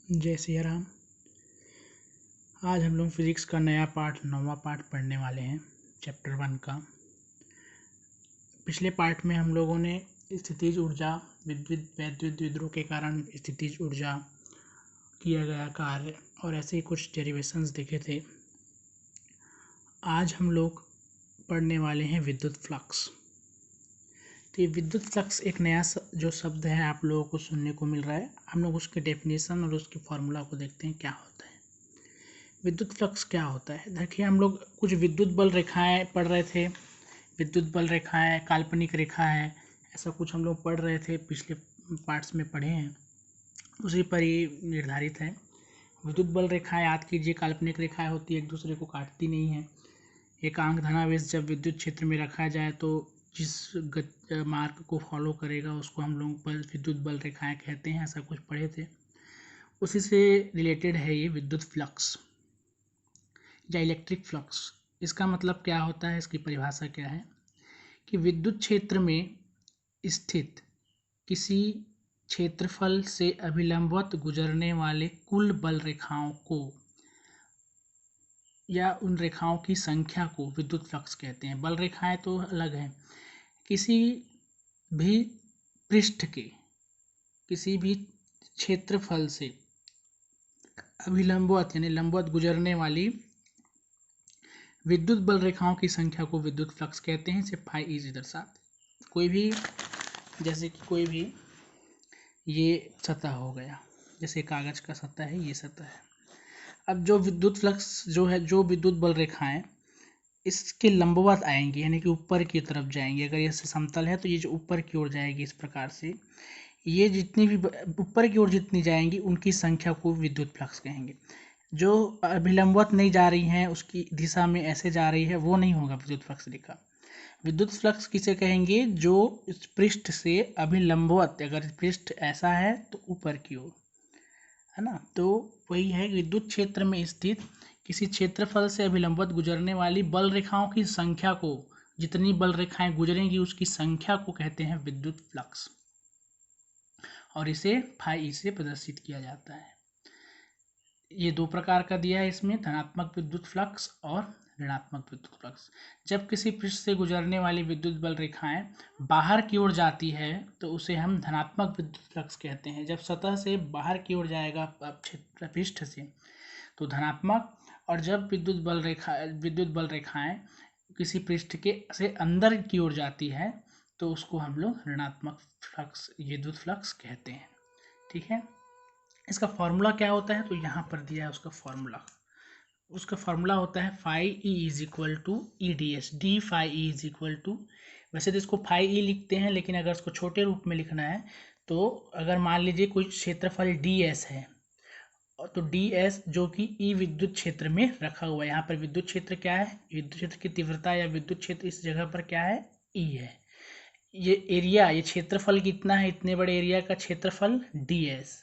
जय सिया राम। आज हम लोग फिजिक्स का नया पार्ट 9वां पार्ट पढ़ने वाले हैं चैप्टर 1 का। पिछले पार्ट में हम लोगों ने स्थितिज ऊर्जा, वैद्युत विद्रोह के कारण स्थितिज ऊर्जा, किया गया कार्य और ऐसे ही कुछ डेरिवेशंस देखे थे। आज हम लोग पढ़ने वाले हैं विद्युत फ्लक्स। तो ये विद्युत फ्लक्स एक नया जो शब्द है आप लोगों को सुनने को मिल रहा है। हम लोग उसके डेफिनेशन और उसके फॉर्मूला को देखते हैं क्या होता है। विद्युत फ्लक्स क्या होता है। देखिए, हम लोग कुछ विद्युत बल रेखाएं पढ़ रहे थे। विद्युत बल रेखाएं, काल्पनिक रेखा है, ऐसा कुछ हम लोग पढ़ रहे थे, पिछले पार्ट्स में पढ़े हैं, उसी पर ही निर्धारित है। विद्युत बल रेखाएं, याद कीजिए, काल्पनिक रेखाएं होती है, एक दूसरे को काटती नहीं है। एकांक धनावेश जब विद्युत क्षेत्र में रखा जाए तो जिस मार्ग को फॉलो करेगा उसको हम लोग विद्युत बल रेखाएं कहते हैं, ऐसा कुछ पढ़े थे। उसी से रिलेटेड है ये विद्युत फ्लक्स या इलेक्ट्रिक फ्लक्स। इसका मतलब क्या होता है, इसकी परिभाषा क्या है कि विद्युत क्षेत्र में स्थित किसी क्षेत्रफल से अभिलंबवत गुजरने वाले कुल बल रेखाओं को या उन रेखाओं की संख्या को विद्युत फ्लक्स कहते हैं। बल रेखाएं तो अलग हैं। किसी भी पृष्ठ के किसी भी क्षेत्रफल से अभिलंबवत यानी लंबवत गुजरने वाली विद्युत बल रेखाओं की संख्या को विद्युत फ्लक्स कहते हैं। इसे फाई इज दर्शाते। कोई भी, जैसे कि कोई भी ये सतह हो गया, जैसे कागज का सतह है, ये सतह है। अब जो विद्युत फ्लक्स जो है, जो विद्युत बल रेखाएं इसके लंबवत आएंगी यानी कि ऊपर की तरफ जाएंगी। अगर ये समतल है तो ये जो ऊपर की ओर जाएगी, इस प्रकार से ये जितनी भी ऊपर की ओर जितनी जाएंगी उनकी संख्या को विद्युत फ्लक्स कहेंगे। जो अभिलंबवत नहीं जा रही हैं, उसकी दिशा में ऐसे जा रही है, वो नहीं होगा विद्युत फ्लक्स रेखा। विद्युत फ्लक्स किसे कहेंगे, जो इस पृष्ठ से अभिलंबवत, अगर पृष्ठ ऐसा है तो ऊपर की ओर, है ना। तो वही है, विद्युत क्षेत्र में स्थित किसी क्षेत्रफल से अभिलंबवत गुजरने वाली बल रेखाओं की संख्या को, जितनी बल रेखाएं गुजरेंगी उसकी संख्या को कहते हैं विद्युत फ्लक्स, और इसे फाई से प्रदर्शित किया जाता है। ये दो प्रकार का दिया है इसमें, धनात्मक विद्युत फ्लक्स और ऋणात्मक विद्युत फ्लक्स। जब किसी पृष्ठ से गुजरने वाली विद्युत बल रेखाएं बाहर की ओर जाती है तो उसे हम धनात्मक विद्युत फ्लक्स कहते हैं। जब सतह से बाहर की ओर जाएगा पृष्ठ से तो धनात्मक, और जब विद्युत बल रेखाएं किसी पृष्ठ के से अंदर की ओर जाती है तो उसको हम लोग ऋणात्मक फ्लक्स, विद्युत फ्लक्स कहते हैं। ठीक है। इसका फॉर्मूला क्या होता है, तो यहाँ पर दिया है उसका फॉर्मूला। उसका फॉर्मूला होता है phi E is equal to E D S. D phi E is equal to, वैसे तो इसको फाई ई लिखते हैं, लेकिन अगर इसको छोटे रूप में लिखना है तो अगर मान लीजिए कोई क्षेत्रफल डी एस है, तो डी एस जो कि ई विद्युत क्षेत्र में रखा हुआ है। यहाँ पर विद्युत क्षेत्र क्या है, विद्युत क्षेत्र की तीव्रता या विद्युत क्षेत्र इस जगह पर क्या है, ई है। ये एरिया, ये क्षेत्रफल कितना है, इतने बड़े एरिया का क्षेत्रफल डी एस।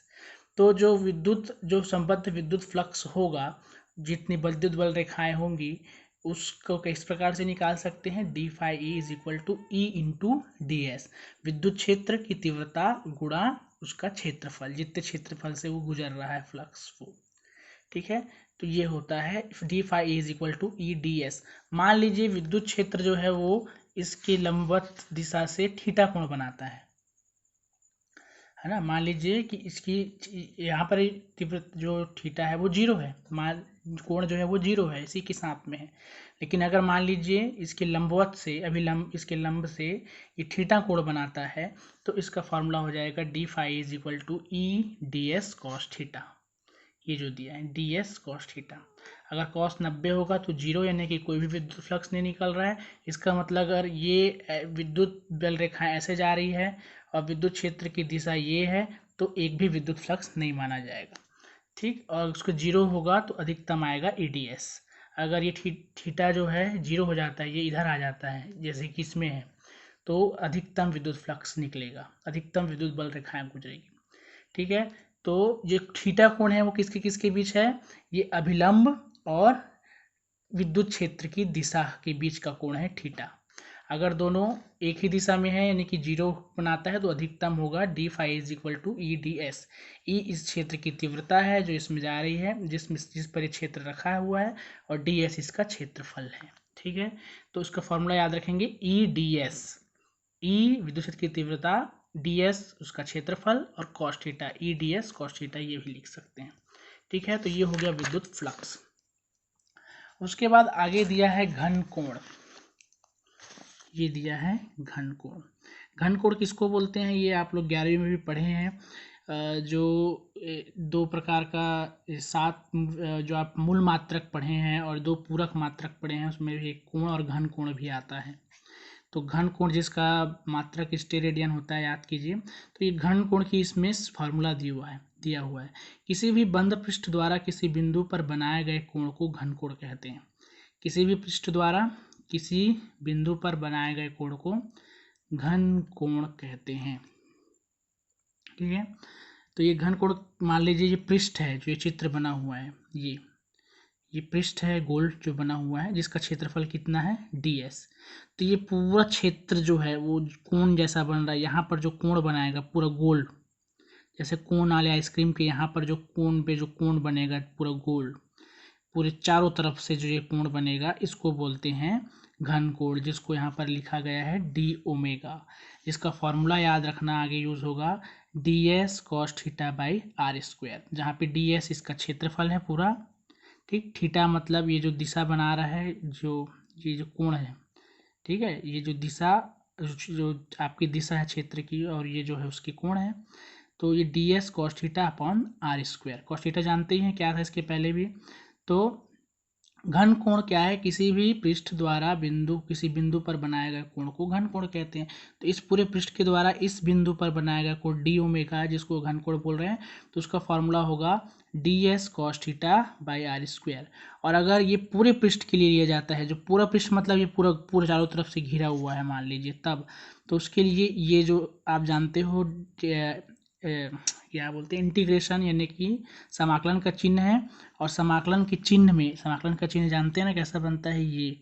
तो जो संबद्ध विद्युत फ्लक्स होगा, जितनी विद्युत बल रेखाएं होंगी उसको किस प्रकार से निकाल सकते हैं, D phi E is equal to E into D S. विद्युत क्षेत्र की तीव्रता गुणा उसका क्षेत्रफल, जितने क्षेत्रफल से वो गुजर रहा है फ्लक्स वो। ठीक है। तो ये होता है D phi E is equal to E D S. मान लीजिए विद्युत क्षेत्र जो है वो इसके लंबवत दिशा से थीटा कोण बनाता है ना। मान लीजिए कि इसकी यहाँ पर तीव्र जो थीटा है वो जीरो है, मान कोण जो है वो जीरो है, इसी के साथ में है। लेकिन अगर मान लीजिए इसके लंबवत से इसके लंब से ये थीटा कोण बनाता है तो इसका फॉर्मूला हो जाएगा D phi is equal to E D S cos theta. ये जो दिया है डी एस कॉस थीटा। अगर कॉस 90 होगा तो जीरो, यानी कि कोई भी विद्युत फ्लक्स नहीं निकल रहा है। इसका मतलब अगर ये विद्युत बल रेखा ऐसे जा रही है और विद्युत क्षेत्र की दिशा ये है तो एक भी विद्युत फ्लक्स नहीं माना जाएगा। ठीक। और उसको जीरो होगा तो अधिकतम आएगा ईडीएस। अगर ये थीटा जो है जीरो हो जाता है, ये इधर आ जाता है जैसे कि इसमें है, तो अधिकतम विद्युत फ्लक्स निकलेगा, अधिकतम विद्युत बल रेखाएं गुजरेगी। ठीक है। तो जो थीटा कोण है वो किसके किसके बीच है, ये अभिलंब और विद्युत क्षेत्र की दिशा के बीच का कोण है थीटा। अगर दोनों एक ही दिशा में है यानी कि जीरो बनाता है तो अधिकतम होगा D phi is equal to E D S. E इस क्षेत्र की तीव्रता है जो इसमें जा रही है, जिस पर ये क्षेत्र रखा हुआ है, और डी एस इसका क्षेत्रफल है। ठीक है, तो उसका फॉर्मूला याद रखेंगे, ई डी एस, ई विद्युत क्षेत्र की तीव्रता, डी एस उसका क्षेत्रफल, और कॉस थीटा, ई डी एस कॉस थीटा, ये भी लिख सकते हैं। ठीक है, तो ये हो गया विद्युत फ्लक्स। उसके बाद आगे दिया है घन कोण। ये दिया है घन कोण। घन कोण किसको बोलते हैं, ये आप लोग 11वीं में भी पढ़े हैं। जो दो प्रकार का सात जो आप मूल मात्रक पढ़े हैं और दो पूरक मात्रक पढ़े हैं, उसमें भी एक कोण और घन कोण भी आता है। तो घन कोण जिसका मात्रक स्टेरेडियन होता है, याद कीजिए। तो ये घन कोण की इसमें फॉर्मूला दिया हुआ है। किसी भी बंद पृष्ठ द्वारा किसी बिंदु पर बनाए गए कोण को घन कोण कहते हैं। किसी भी पृष्ठ द्वारा किसी बिंदु पर बनाए गए कोण को घन कोण कहते हैं। ठीक है, तो ये घन कोण मान लीजिए ये पृष्ठ है, जो ये चित्र बना हुआ है, ये पृष्ठ है गोल जो बना हुआ है, जिसका क्षेत्रफल कितना है ds। तो ये पूरा क्षेत्र जो है वो कोण जैसा बन रहा है। यहाँ पर जो कोण बनाएगा पूरा गोल, जैसे कोण वाले आइसक्रीम के यहाँ पर जो कोण पे जो कोण बनेगा पूरा गोल, पूरे चारों तरफ से जो ये कोण बनेगा, इसको बोलते हैं घन कोण, जिसको यहाँ पर लिखा गया है डी ओमेगा। जिसका फॉर्मूला याद रखना आगे यूज होगा D S cos theta by R square, जहाँ पे डी एस इसका क्षेत्रफल है पूरा। ठीक, थीटा मतलब ये जो दिशा बना रहा है, ये जो कोण है, ठीक है, ये जो दिशा जो आपकी दिशा है क्षेत्र की, और ये जो है उसकी कोण है। तो ये D S cos theta upon R square. Cos theta जानते ही हैं क्या था इसके पहले भी। तो घन कोण क्या है, किसी भी पृष्ठ द्वारा किसी बिंदु पर बनाए गए कोण को घन कोण कहते हैं। तो इस पूरे पृष्ठ के द्वारा इस बिंदु पर बनाया गया कोण डी ओमेगा है, जिसको घन कोण बोल रहे हैं। तो उसका फॉर्मूला होगा D S cos theta by R square. और अगर ये पूरे पृष्ठ के लिए लिया जाता है, जो पूरा पृष्ठ मतलब ये पूरा चारों तरफ से घिरा हुआ है मान लीजिए, तब तो उसके लिए ये जो आप जानते हो क्या बोलते हैं इंटीग्रेशन, यानी कि समाकलन का चिन्ह है। और समाकलन के चिन्ह में, समाकलन का चिन्ह जानते हैं ना कैसा बनता है ये,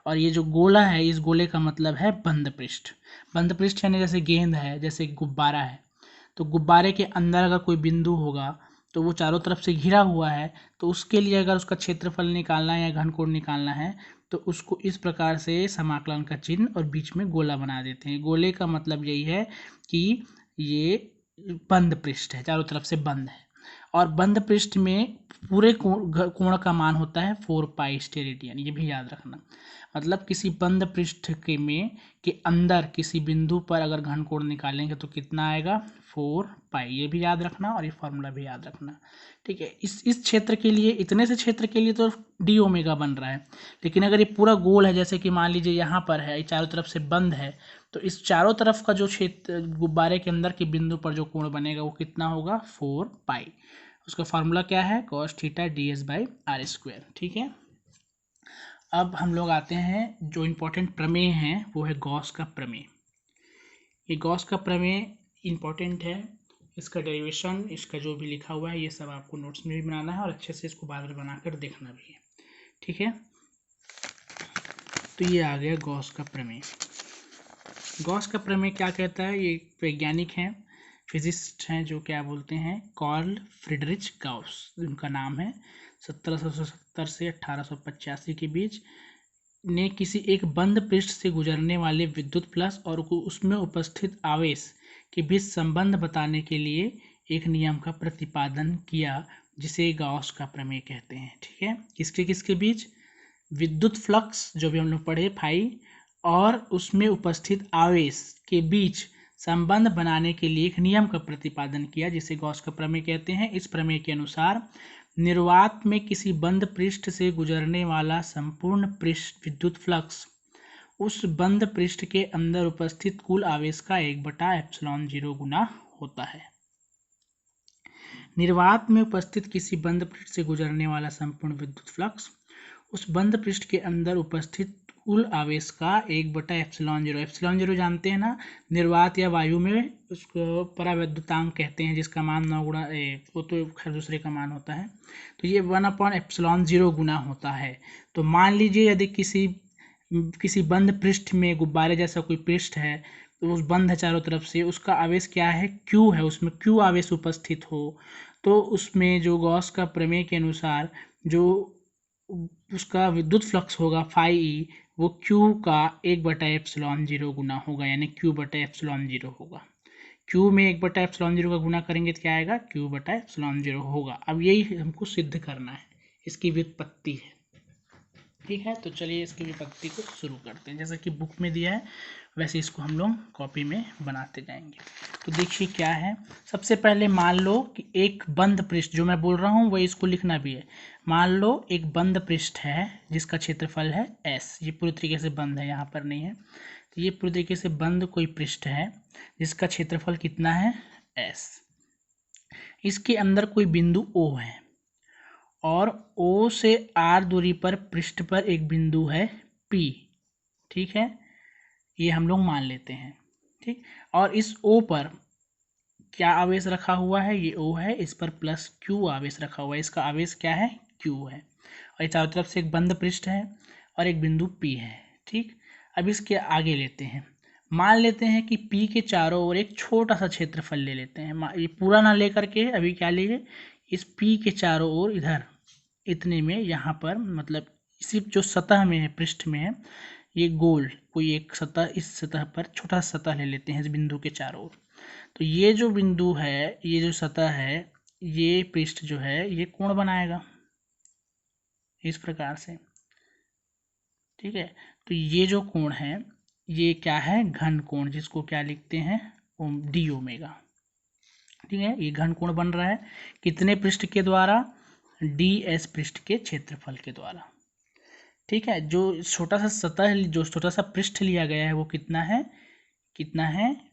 और ये जो गोला है, इस गोले का मतलब है बंद पृष्ठ। बंद पृष्ठ यानी जैसे गेंद है, जैसे गुब्बारा है, तो गुब्बारे के अंदर अगर कोई बिंदु होगा तो वो चारों तरफ से घिरा हुआ है, तो उसके लिए अगर उसका क्षेत्रफल निकालना है या घन कोण निकालना है, तो उसको इस प्रकार से समाकलन का चिन्ह और बीच में गोला बना देते हैं। गोले का मतलब यही है कि ये बंद पृष्ठ है, चारों तरफ से बंद है। और बंद पृष्ठ में पूरे कोण का मान होता है 4 पाई स्टेरेडियन, ये भी याद रखना। मतलब किसी बंद पृष्ठ के अंदर किसी बिंदु पर अगर घन कोण निकालेंगे तो कितना आएगा 4 पाई, ये भी याद रखना और ये फॉर्मूला भी याद रखना। ठीक है, इस क्षेत्र के लिए, इतने से क्षेत्र के लिए तो डी ओमेगा बन रहा है, लेकिन अगर ये पूरा गोल है, जैसे कि मान लीजिए यहाँ पर है, चारों तरफ से बंद है, तो इस चारों तरफ का जो क्षेत्र गुब्बारे के अंदर के बिंदु पर जो कोण बनेगा वो कितना होगा 4 पाई। उसका फार्मूला क्या है cos theta D S by R square. ठीक है, अब हम लोग आते हैं जो इम्पोर्टेंट प्रमेय हैं, वो है गॉस का प्रमेय। ये गॉस का प्रमेय इम्पोर्टेंट है, इसका डेरिवेशन, इसका जो भी लिखा हुआ है, ये सब आपको नोट्स में भी बनाना है और अच्छे से इसको बाद में बनाकर देखना भी है। ठीक है, तो ये आ गया गॉस का प्रमेय। गॉस का प्रमेय क्या कहता है, ये वैज्ञानिक हैं, फिजिस्ट हैं, जो क्या बोलते हैं कार्ल फ्रीडरिच गाउस, उनका नाम है। 1770 से 1885 के बीच ने किसी एक बंद पृष्ठ से गुजरने वाले विद्युत प्लस और उसमें उपस्थित आवेश के बीच संबंध बताने के लिए एक नियम का प्रतिपादन किया, जिसे गॉस का प्रमेय कहते हैं। ठीक है, किसके बीच, विद्युत फ्लक्स जो भी हम लोग पढ़े फाई, और उसमें उपस्थित आवेश के बीच संबंध बनाने के लिए एक नियम का प्रतिपादन किया, जिसे गॉस का प्रमेय कहते हैं। इस प्रमेय के अनुसार निर्वात में किसी बंद पृष्ठ से गुजरने वाला संपूर्ण पृष्ठ विद्युत फ्लक्स उस बंद पृष्ठ के अंदर उपस्थित कुल आवेश का 1/ε0 गुना होता है। निर्वात में उपस्थित किसी बंद पृष्ठ से गुजरने वाला संपूर्ण विद्युत फ्लक्स उस बंद पृष्ठ के अंदर उपस्थित कुल आवेश का 1/ε0, ε0 जानते हैं ना, निर्वात या वायु में उसको परावैद्युतांक कहते हैं, जिसका मान 9 गुणा वो तो खैर दूसरे का मान होता है, तो ये 1/ε0 गुना होता है। तो मान लीजिए यदि किसी किसी बंद पृष्ठ में गुब्बारे जैसा कोई पृष्ठ है, तो उस बंद है चारों तरफ से, उसका आवेश क्या है, Q है, उसमें Q आवेश उपस्थित हो, तो उसमें जो गॉस का प्रमेय के अनुसार जो उसका विद्युत फ्लक्स होगा फाई ई, वो Q का 1/ε0 गुना होगा, यानी Q/ε0 होगा। Q में 1/ε0 का गुना करेंगे तो क्या आएगा, Q/ε0 होगा। अब यही हमको सिद्ध करना है, इसकी व्युत्पत्ति है। ठीक है, तो चलिए इसकी विपत्ति को शुरू करते हैं। जैसा कि बुक में दिया है वैसे इसको हम लोग कॉपी में बनाते जाएंगे। तो देखिए क्या है, सबसे पहले मान लो कि एक बंद पृष्ठ, जो मैं बोल रहा हूँ वही इसको लिखना भी है। मान लो एक बंद पृष्ठ है जिसका क्षेत्रफल है S, ये पूरी तरीके से बंद है, यहाँ पर नहीं है, तो ये पूरी तरीके से बंद कोई पृष्ठ है जिसका क्षेत्रफल कितना है, S। इसके अंदर कोई बिंदु O है और O से R दूरी पर पृष्ठ पर एक बिंदु है P। ठीक है, ये हम लोग मान लेते हैं। ठीक, और इस O पर क्या आवेश रखा हुआ है, ये O है, इस पर प्लस Q आवेश रखा हुआ है, इसका आवेश क्या है, Q है, और ये चारों तरफ से एक बंद पृष्ठ है और एक बिंदु P है। ठीक, अब इसके आगे लेते हैं, मान लेते हैं कि P के चारों ओर एक छोटा सा क्षेत्रफल ले लेते हैं। ये पूरा ना लेकर के अभी क्या लीजिए, इस P के चारों ओर इधर इतने में, यहाँ पर मतलब इसी जो सतह में है, पृष्ठ में है, ये गोल कोई एक सतह, इस सतह पर छोटा सतह ले लेते हैं इस बिंदु के चारों ओर। तो ये जो बिंदु है, ये जो सतह है, ये पृष्ठ जो है ये कोण बनाएगा इस प्रकार से। ठीक है, तो ये जो कोण है ये क्या है, घन कोण, जिसको क्या लिखते हैं, डी ओमेगा। ठीक है, ये घन कोण बन रहा है कितने पृष्ठ के द्वारा, ds पृष्ठ के क्षेत्रफल के द्वारा। ठीक है, जो छोटा सा सतह, जो छोटा सा पृष्ठ लिया गया है वो कितना है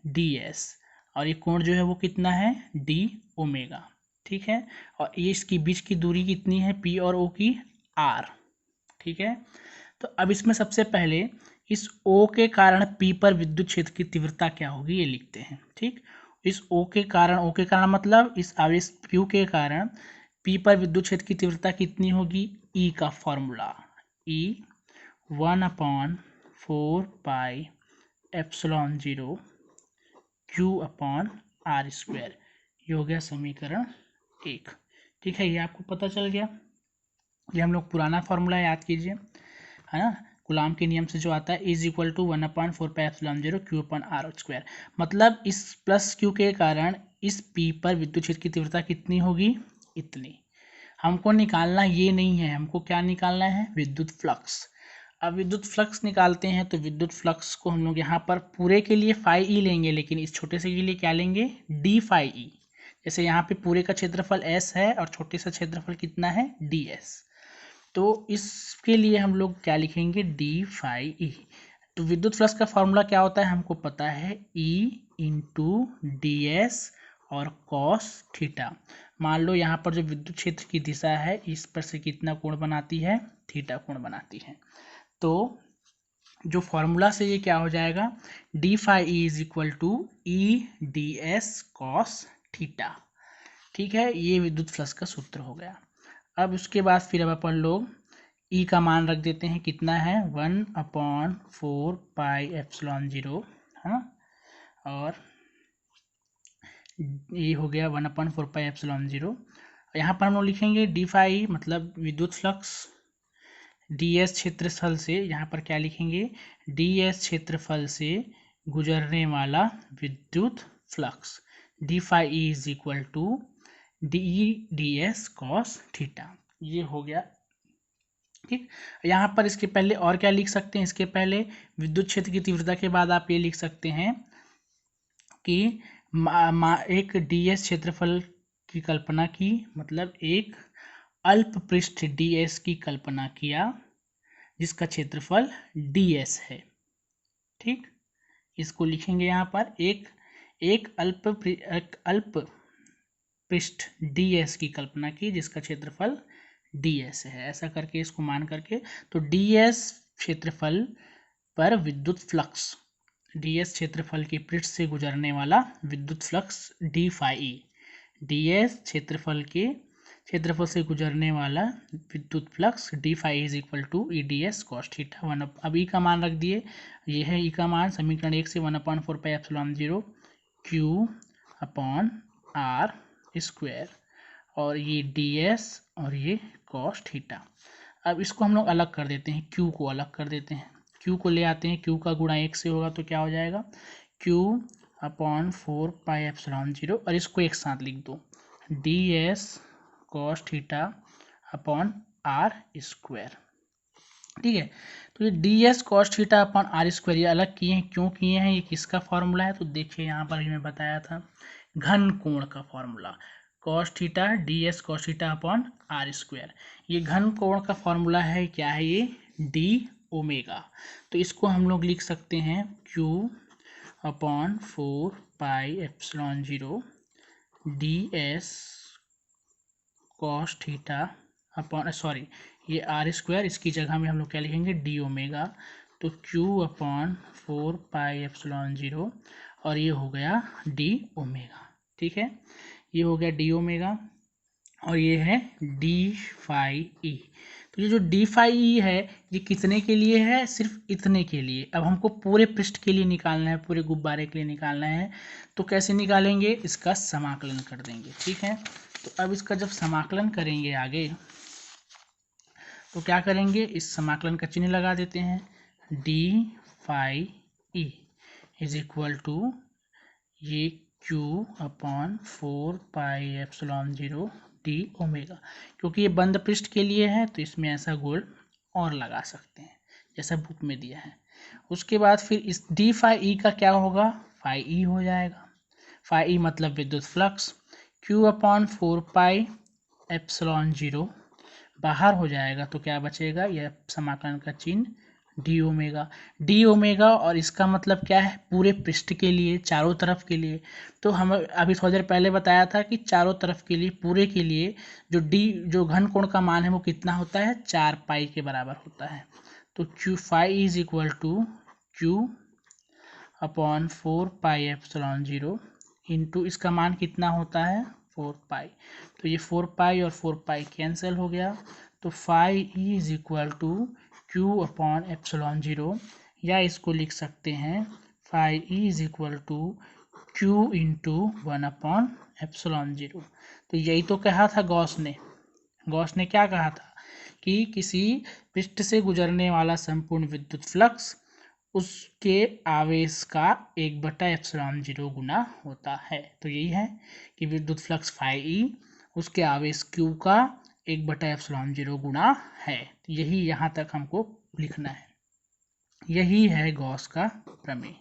ds, और ये कोण जो है वो कितना है, d ओमेगा। ठीक है, और ये इसकी बीच की दूरी कितनी है, p और o की r। ठीक है, तो अब इसमें सबसे पहले इस O के कारण P पर विद्युत क्षेत्र की तीव्रता क्या होगी ये लिखते हैं। ठीक, इस O के कारण मतलब इस आवेश Q के कारण P पर विद्युत क्षेत्र की तीव्रता कितनी होगी, E का फॉर्मूला, E 1/4πε0 Q/r², ये हो गया समीकरण 1। ठीक है, ये आपको पता चल गया। ये हम लोग पुराना फॉर्मूला याद कीजिए, है ना, कूलाम के नियम से जो आता है, इज इक्वल टू 1/4πε0 Q/r²। मतलब इस प्लस Q के कारण इस P पर विद्युत क्षेत्र की तीव्रता कितनी होगी, इतनी। हमको निकालना ये नहीं है, हमको क्या निकालना है, विद्युत फ्लक्स। अब विद्युत फ्लक्स निकालते हैं तो विद्युत फ्लक्स को हम लोग यहाँ पर पूरे के लिए फाई ई लेंगे, लेकिन इस छोटे से के लिए क्या लेंगे, डी फाई ई। जैसे यहाँ पे पूरे का क्षेत्रफल S है और छोटे सा क्षेत्रफल कितना है, ds, तो इसके लिए हम लोग क्या लिखेंगे, डी फाई ई। तो विद्युत फ्लक्स का फॉर्मूला क्या होता है, हमको पता है, E इंटू डी एस और कॉस थीटा। मान लो यहाँ पर जो विद्युत क्षेत्र की दिशा है इस पर से कितना कोण बनाती है, थीटा कोण बनाती है। तो जो फॉर्मूला से ये क्या हो जाएगा, D phi E is equal to E D S cos theta. ठीक है, ये विद्युत फ्लक्स का सूत्र हो गया। अब उसके बाद फिर अब अपन लोग E का मान रख देते हैं, कितना है, 1/4πε0, हाँ, और ये हो गया 1/4πε0। यहाँ पर हम लोग लिखेंगे डी फाई मतलब विद्युत फ्लक्स, ds क्षेत्रफल से, यहाँ पर क्या लिखेंगे, ds क्षेत्रफल से गुजरने वाला विद्युत flux, D phi E is equal to D S cos theta. ये हो गया। ठीक, यहाँ पर इसके पहले और क्या लिख सकते हैं, इसके पहले विद्युत क्षेत्र की तीव्रता के बाद आप ये लिख सकते हैं कि एक ds क्षेत्रफल की कल्पना की, मतलब एक अल्प पृष्ठ ds की कल्पना किया जिसका क्षेत्रफल ds है। ठीक, इसको लिखेंगे यहाँ पर, एक अल्प पृष्ठ ds की कल्पना की जिसका क्षेत्रफल ds है, ऐसा करके इसको मान करके, तो ds क्षेत्रफल पर विद्युत फ्लक्स, ds क्षेत्रफल के पृष्ठ से गुजरने वाला विद्युत flux D phi E, ds क्षेत्रफल के क्षेत्रफल से गुजरने वाला विद्युत flux D phi is equal to E D S cos theta one. अब ई का मान रख दिए, ये है ई का मान समीकरण 1 से 1/4πε0 क्यू अपॉन आर स्क्वायर, और ये डी एस और ये कॉस थीटा। अब इसको हम लोग अलग कर देते हैं, क्यू को अलग कर देते हैं, क्यू को ले आते हैं, क्यू का गुणा 1 से होगा तो क्या हो जाएगा क्यू अपॉन 4πε0, और इसको एक साथ लिख दो D S cos theta upon R square. ठीक है, तो ये D S cos theta upon R square ये अलग किए हैं, क्यों किए हैं, ये किसका फॉर्मूला है, तो देखिए यहाँ पर मैं बताया था घन कोण का formula, cos theta D S cos theta upon R square. ये घन कोण का फॉर्मूला है, क्या है ये डी ओमेगा। तो इसको हम लोग लिख सकते हैं Q upon 4πε0 D S cos theta upon sorry ये आर स्क्वायर, इसकी जगह में हम लोग क्या लिखेंगे डी ओमेगा, तो क्यू अपॉन 4πε0 और ये हो गया डी ओमेगा। ठीक है, ये हो गया डी ओमेगा और ये है डी फाई ई। तो ये जो डी फाई ई है ये कितने के लिए है, सिर्फ इतने के लिए। अब हमको पूरे पृष्ठ के लिए निकालना है, पूरे गुब्बारे के लिए निकालना है, तो कैसे निकालेंगे, इसका समाकलन कर देंगे। ठीक है, तो अब इसका जब समाकलन करेंगे आगे तो क्या करेंगे, इस समाकलन का चिन्ह लगा देते हैं, D phi E is equal to ये क्यू अपॉन 4πε0 डी ओमेगा, क्योंकि ये बंद पृष्ठ के लिए है तो इसमें ऐसा गोल और लगा सकते हैं जैसा बुक में दिया है। उसके बाद फिर इस डी फाई ई का क्या होगा, फाई ई हो जाएगा, फाई ई मतलब विद्युत फ्लक्स, क्यू अपॉन 4πε0 बाहर हो जाएगा तो क्या बचेगा, यह समाकलन का चिन्ह डी ओमेगा, डी ओमेगा, और इसका मतलब क्या है पूरे पृष्ठ के लिए, चारों तरफ के लिए। तो हम अभी थोड़ी देर पहले बताया था कि चारों तरफ के लिए, पूरे के लिए जो घन कोण का मान है वो कितना होता है, 4 पाई के बराबर होता है। तो Q phi is equal to Q upon 4πε0 into इसका मान कितना होता है 4 पाई, तो ये 4 पाई और 4 पाई कैंसिल हो गया, तो phi E is equal to Q upon ε0, या इसको लिख सकते हैं phi E is equal to Q into 1/ε0। तो यही तो कहा था गॉस ने क्या कहा था कि किसी पृष्ठ से गुजरने वाला संपूर्ण विद्युत फ्लक्स उसके आवेश का 1/ε0 गुना होता है। तो यही है कि विद्युत फ्लक्स फाई ई उसके आवेश क्यू का 1/ε0 गुना है। यही यहाँ तक हमको लिखना है, यही है गॉस का प्रमेय।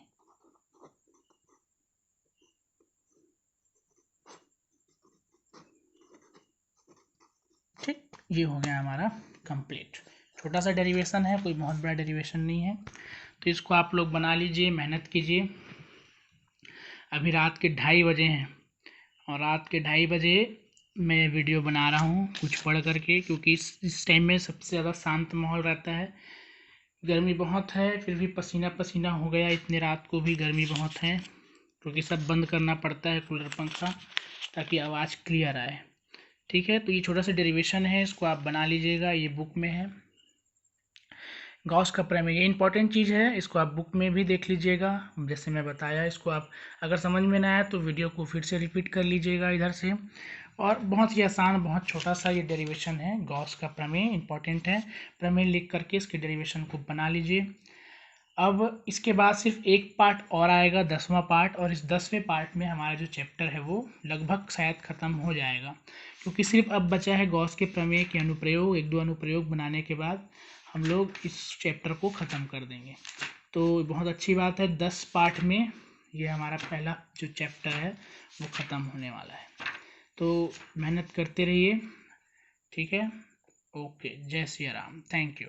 ठीक, ये हो गया हमारा कंप्लीट। छोटा सा डेरिवेशन है, कोई बहुत बड़ा डेरिवेशन नहीं है, तो इसको आप लोग बना लीजिए, मेहनत कीजिए। अभी रात के 2:30 बजे हैं और रात के 2:30 बजे मैं वीडियो बना रहा हूँ कुछ पढ़ करके, क्योंकि इस टाइम में सबसे ज़्यादा शांत माहौल रहता है। गर्मी बहुत है, फिर भी पसीना पसीना हो गया, इतने रात को भी गर्मी बहुत है, क्योंकि सब बंद करना पड़ता है कूलर पंखा ताकि आवाज़ क्लियर आए। ठीक है, तो ये छोटा सा डेरिवेशन है, इसको आप बना लीजिएगा, ये बुक में है गॉस का प्रमेय, ये इंपॉर्टेंट चीज़ है, इसको आप बुक में भी देख लीजिएगा जैसे मैं बताया। इसको आप अगर समझ में ना आए तो वीडियो को फिर से रिपीट कर लीजिएगा इधर से। और बहुत ही आसान, बहुत छोटा सा ये डेरिवेशन है, गॉस का प्रमेय इंपॉर्टेंट है, प्रमेय लिख करके इसके डेरिवेशन को बना लीजिए। अब इसके बाद सिर्फ एक पार्ट और आएगा, 10वां पार्ट, और इस 10वें पार्ट में हमारा जो चैप्टर है वो लगभग शायद ख़त्म हो जाएगा, क्योंकि सिर्फ अब बचा है गॉस के प्रमेय के अनुप्रयोग, 1-2 अनुप्रयोग बनाने के बाद हम लोग इस चैप्टर को ख़त्म कर देंगे। तो बहुत अच्छी बात है, 10 पार्ट में ये हमारा पहला जो चैप्टर है वो ख़त्म होने वाला है। तो मेहनत करते रहिए, ठीक है, ओके, जय श्री राम, थैंक यू।